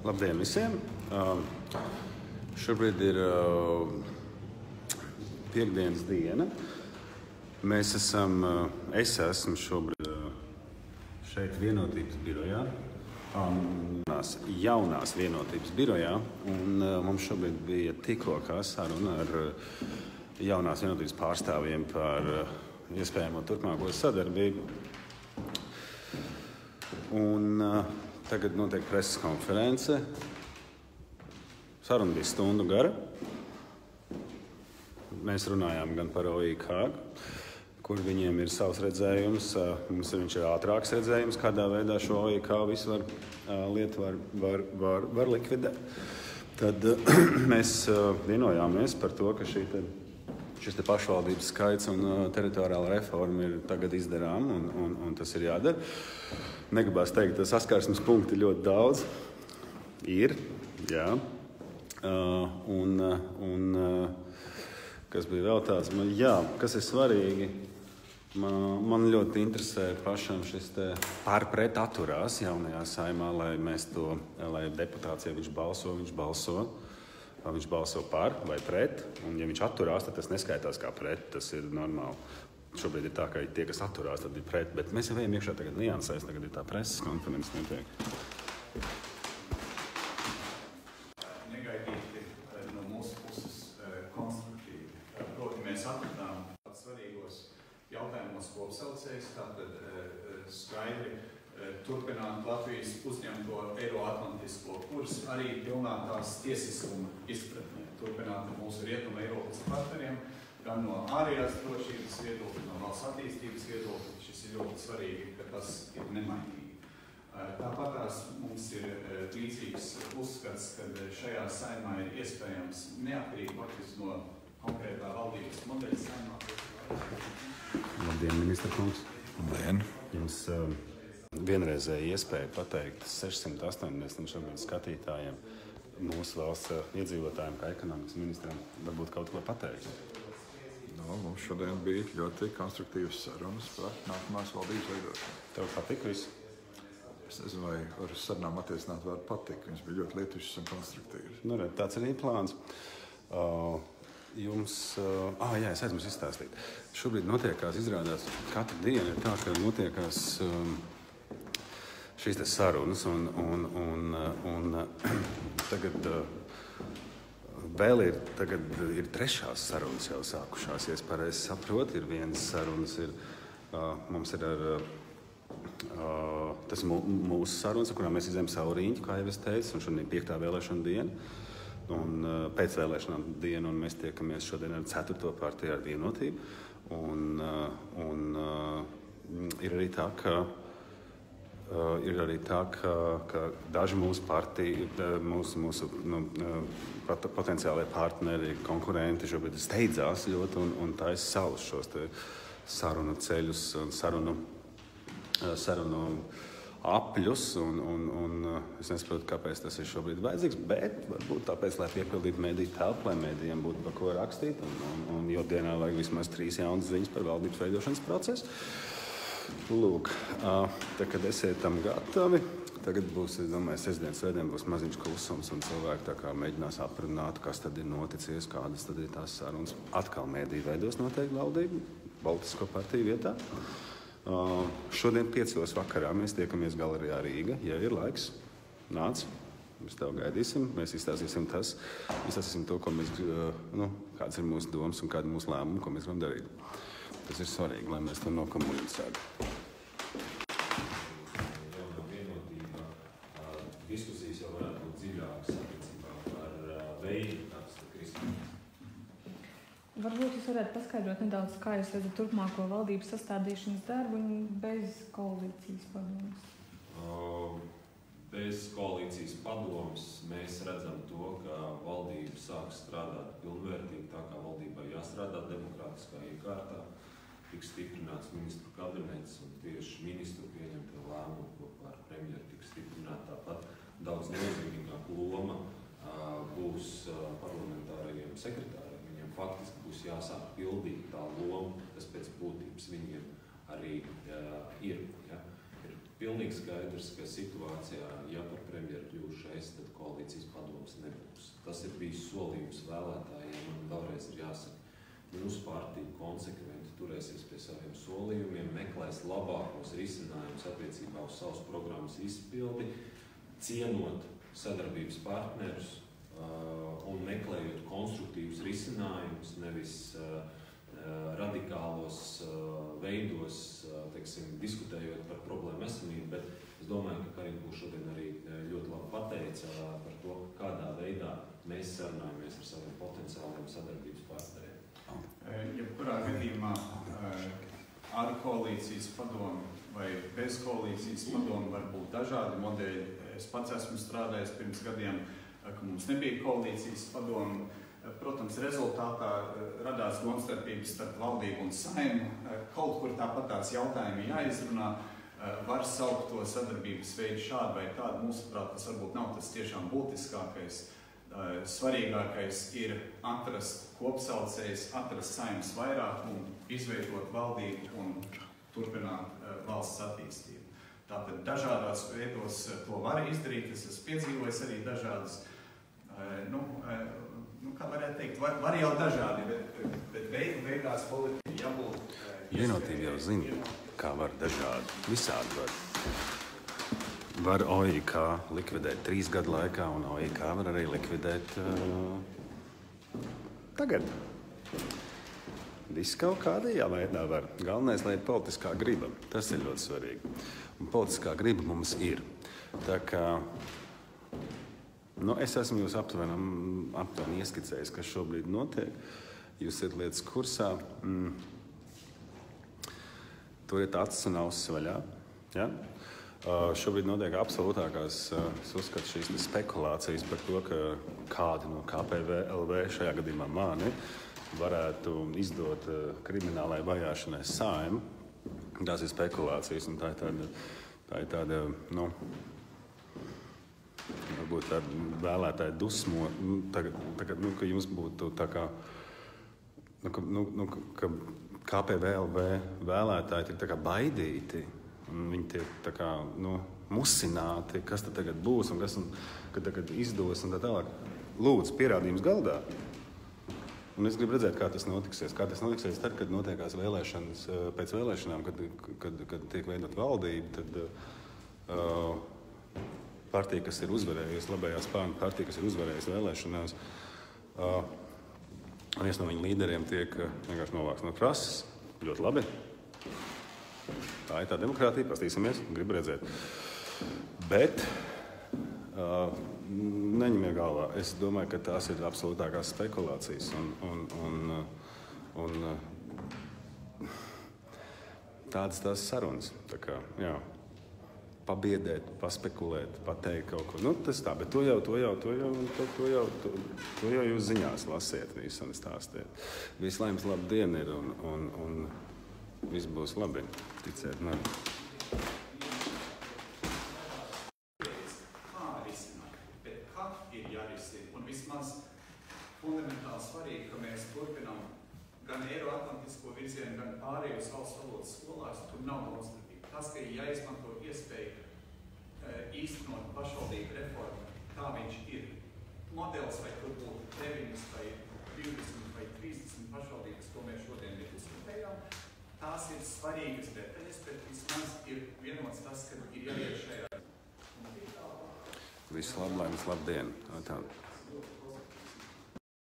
Labdien visiem! Šobrīd ir piektdienas diena. Es esmu šobrīd šeit Vienotības birojā, jaunās Vienotības birojā, un mums šobrīd bija tikko saruna ar jaunās Vienotības pārstāvjiem par iespējamo turpmāko sadarbību. Un tagad notiek preses konference. Saruna bija stundu gara. Mēs runājām gan par OIK, kur viņiem ir savs redzējums. Viņš ir ātrāks redzējums, kādā veidā šo OIK visu lietu var likvidēt. Tad mēs vienojāmies par to, ka šis pašvaldības skaits un teritoriāla reforma ir tagad izdarām, un tas ir jādara. Negribās teikt, ka saskarsmes punkti ļoti daudz ir, jā. Kas bija vēl tāds, kas ir svarīgi, man ļoti interesē pašam šis pārpret atturās jaunajā Saeimā, lai deputāts, ja viņš balso par vai pret, un ja viņš atturās, tad tas neskaitās kā pret, tas ir normāli. Šobrīd ir tā, ka tie, kas atturās, tad ir pret, bet mēs jau ejam iekšā tagad niansēs, tagad ir tā preses konferences notiek. Negaidīti no mūsu puses konstruktīvi. Proti mēs atradām svarīgos jautājumos kopsaucējus, tātad skaidri turpināt Latvijas uzņemto eiroatlantisko kursu arī pilnā tās tiesiskuma izpratnē. Turpināt mūsu rietumu Eiropas partneriem, gan no ārējās drošības viedokļa, no valsts attīstības viedokļa. Šis ir ļoti svarīgi, ka tas ir nemainīgi. Tāpatās mums ir līdzīgs uzskats, ka šajā Saeimā ir iespējams neatkarīgi faktiski no konkrētā valdības modeļa Saeimā. Labdien, ministra kungs! Labdien! Jums vienreizēja iespēja pateikt 680 šobrīd skatītājiem, mūsu valsts iedzīvotājiem, kā ekonomikas ministram, varbūt kaut ko pateikt. Mums šodien bija ļoti konstruktīvas sarunas par nākamās valdības veidošanu. Tev patika viss? Es nezinu, vai ar sarunām attiecināt vārdu patika. Viņas bija ļoti lietušas un konstruktīvas. Tāds arī plāns. Es aizmirsu izstāstīt. Šobrīd notiekās, izrādās, katru dienu ir tā, ka notiekās šīs sarunas, un tagad vēl ir trešās sarunas jau sākušās, ja es pareizi saprotu. Ir vienas sarunas, mums ir tas mūsu sarunas, ar kurām mēs izējām savu riņķi, kā jau es teicu, un šodien ir 5. vēlēšana diena, un pēc vēlēšanām diena, un mēs tiekamies šodien ar 4. partiju ar Vienotību, un ir arī tā, ka daži mūsu partiju, mūsu potenciālie partneri, konkurenti šobrīd steidzās ļoti un taisa savus šos sarunu ceļus, sarunu apļus, un es nesaprotu, kāpēc tas ir šobrīd vajadzīgs, bet varbūt tāpēc, lai piepildītu mediju telpu, lai medijiem būtu par ko rakstīt, un jo dienā vajag vismaz 3 jaunas ziņas par valdības veidošanas procesu. Lūk, tad, kad esiet tam gatavi, tagad būs, es domāju, sestdien būs maziņš klusums, un cilvēki tā kā mēģinās aprunāt, kas tad ir noticies, kādas tad ir tās sarunas. Atkal mediji veidos noteikti valdību, Baltisko partiju vietā. Šodien 5. vakarā mēs tiekamies galerijā Rīga, ja ir laiks, nāc, mēs tev gaidīsim, mēs izstāstīsim to, ko mēs, kāds ir mūsu domas un kāda ir mūsu lēmuma, ko mēs gribam darīt. Tas ir svarīgi, lai mēs to nokomunicētu. Jaunā Vienotība diskusijas jau varētu būt dziļākas attiecībā par veidu, kāds ir Kristīna. Varbūt jūs varētu paskaidrot nedaudz, kā jūs redzat turpmāko valdības sastādīšanas darbu un bez koalīcijas padomas? Bez koalīcijas padomas mēs redzam to, ka valdība sāk strādāt pilnvērtīgi, tā kā valdībai jāstrādā demokrātiskā iekārtā. Tiks stiprināts ministru kabinets un tieši ministru pieņemtie lēmumi kopā ar premjeru tiks stiprināta. Tāpat daudz nozīmīgāka loma būs parlamentārajiem sekretāriem. Viņiem faktiski būs jāsāk pildīt tā loma, kas pēc būtības viņiem arī ir. Ja? Ir pilnīgi skaidrs, ka situācijā, ja par premjeru kļūšu es, tad koalīcijas padomes nebūs. Tas ir bijis solījums vēlētājiem, un vēlreiz ir jāsaka, mūsu partija konsekventi turēsies pie saviem solījumiem, meklēs labākos risinājumus attiecībā uz savas programmas izpildi, cienot sadarbības partnerus un meklējot konstruktīvus risinājumus, nevis radikālos veidos, teiksim, diskutējot par problēmu esamību, bet es domāju, ka Karina Pūš šodien arī ļoti labi pateica par to, kādā veidā mēs sarunājamies ar saviem potenciāliem sadarbības partneriem. Jebkurā gadījumā ar koalīcijas padomu vai bez koalīcijas padomu var būt dažādi modeļi. Es pats esmu strādājis pirms gadiem, ka mums nebija koalīcijas padomu. Protams, rezultātā radās domstarpības starp valdību un Saeimu. Kaut kur tāpat tās jautājumi jāizrunā. Var saukt to sadarbības veidu šādu vai tādu. Mūsuprāt, tas varbūt nav tas tiešām būtiskākais. Svarīgākais ir atrast kopsaucējus, atrast Saeimas vairākumu, izveidot valdību un turpināt valsts attīstību. Tātad dažādās veidos to var izdarīt. Es esmu piedzīvojis arī dažādas, kā varētu teikt, var jau dažādi, bet beigās politika jābūt. Vienotība jau zina, kā var dažādi, visādi var. Var OIK likvidēt 3 gadu laikā, un OIK var arī likvidēt tagad. Viss kaut kādajā veidā var. Galvenais, lai ir politiskā griba. Tas ir ļoti svarīgi. Un politiskā griba mums ir. Tā kā es esmu jūs aptuveni ieskicējis, kas šobrīd notiek. Jūs esat lietas kursā. Turiet acis un ausis vaļā. Ja? Šobrīd notiek absolūtākās, es uzskatu, šīs spekulācijas par to, ka kādi no KPVLV, šajā gadījumā mani, varētu izdot kriminālai vajāšanai Saeimu. Tās ir spekulācijas, un tā ir tāda varbūt tāda vēlētāja dusmo, tagad, ka jums būtu tā kā, ka KPVLV vēlētāji tiek tā kā baidīti, un viņi tiek tā kā, musināti, kas tad tagad būs, un kas kad tagad izdos, un tā tālāk. Lūdzu, pierādījums galdā. Un es gribu redzēt, kā tas notiksies. Kā tas notiksies tad, kad notiekās vēlēšanas, pēc vēlēšanām, kad tiek veidot valdība, tad partija, kas ir uzvarējusi, labējā spārna partija, kas ir uzvarējusi vēlēšanās, viens no viņu līderiem tiek vienkārši novāks no krasas. Ļoti labi. Tā ir tā demokrātija, pastīsimies, gribu redzēt. Bet neņemiet galvā. Es domāju, ka tās ir absolūtākās spekulācijas. Un tādas tās sarunas. Tā kā, jā. Pabiedēt, paspekulēt, pateikt kaut ko. Tas tā, bet to jau jūs ziņās lasiet visu un stāstiet. Vislaimes labu dienu ir un viss būs labi. Ticiet man. Kā risināt? Bet kā ir jārisina? Un vismaz fundamentāli svarīgi, ka mēs turpinām gan eiroatlantisko virzienu, gan pārējos valsts valodas skolās, tur nav domstarpība. Tas, ka ir jāizmanto iespēju īstenot pašvaldību reformu, tā viņš ir. Modelis, vai tur būtu 9 vai 20 vai 30 pašvaldības, ko mēs šodien diskutējām, tās ir svarīgas detaļas, bet vismaz ir vienots tas, ka ir jāiet šajā. Visu labu, lai mums labdien. Tā.